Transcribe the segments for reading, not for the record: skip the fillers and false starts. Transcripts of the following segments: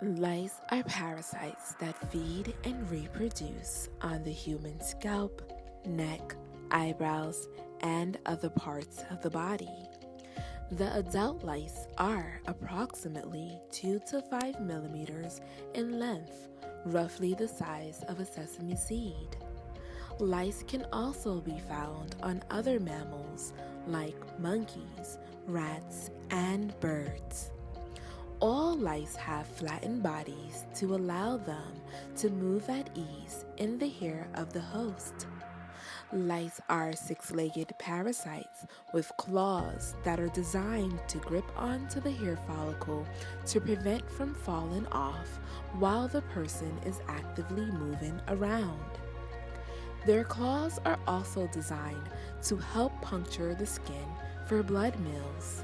Lice are parasites that feed and reproduce on the human scalp, neck, eyebrows, and other parts of the body. The adult lice are approximately 2 to 5 millimeters in length, roughly the size of a sesame seed. Lice can also be found on other mammals like monkeys, rats, and birds. All lice have flattened bodies to allow them to move at ease in the hair of the host. Lice are six-legged parasites with claws that are designed to grip onto the hair follicle to prevent from falling off while the person is actively moving around. Their claws are also designed to help puncture the skin for blood meals.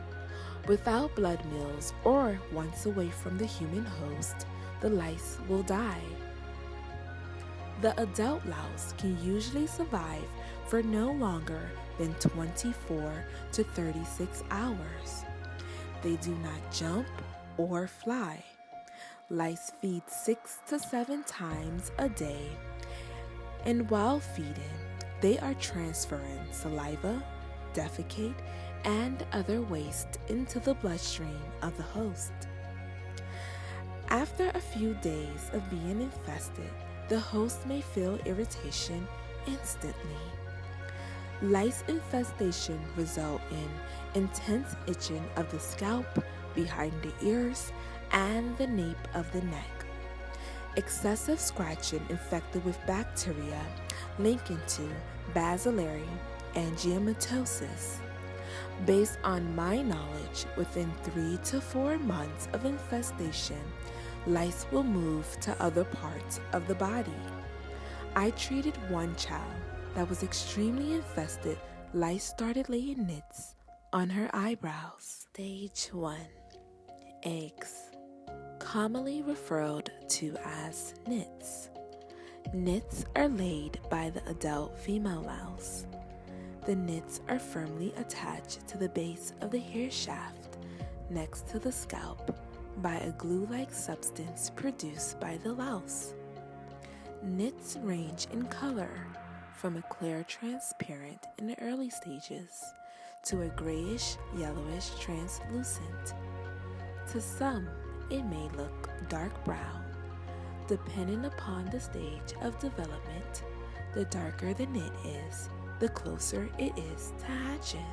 Without blood meals or once away from the human host, the lice will die. The adult louse can usually survive for no longer than 24 to 36 hours. They do not jump or fly. Lice feed 6 to 7 times a day, and while feeding, they are transferring saliva, defecate, and other waste into the bloodstream of the host. After a few days of being infested, the host may feel irritation instantly. Lice infestation result in intense itching of the scalp, behind the ears, and the nape of the neck. Excessive scratching infected with bacteria linking to bacillary angiomatosis. Based on my knowledge, within 3 to 4 months of infestation, lice will move to other parts of the body. I treated one child that was extremely infested. Lice started laying nits on her eyebrows. Stage 1. Eggs. Commonly referred to as nits. Nits are laid by the adult female louse. The nits are firmly attached to the base of the hair shaft next to the scalp by a glue-like substance produced by the louse. Nits range in color from a clear transparent in the early stages to a grayish yellowish translucent. To some, it may look dark brown. Depending upon the stage of development, the darker the nit is, the closer it is to hatching.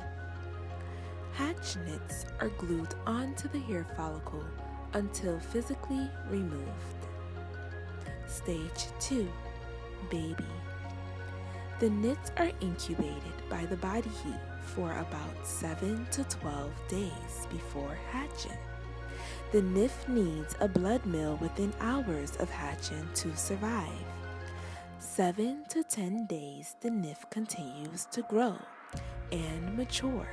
Hatch nits are glued onto the hair follicle until physically removed. Stage 2. Baby. The nits are incubated by the body heat for about 7 to 12 days before hatching. The nymph needs a blood meal within hours of hatching to survive. 7 to 10 days, the nymph continues to grow and mature,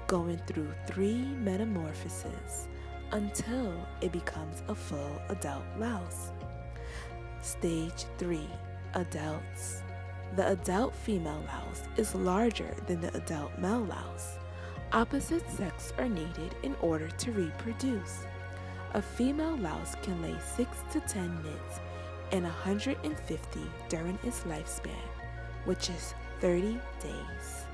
going through 3 metamorphoses until it becomes a full adult louse. Stage 3. Adults. The adult female louse is larger than the adult male louse. Opposite sex are needed in order to reproduce. A female louse can lay 6 to 10 nits and 150 during its lifespan, which is 30 days.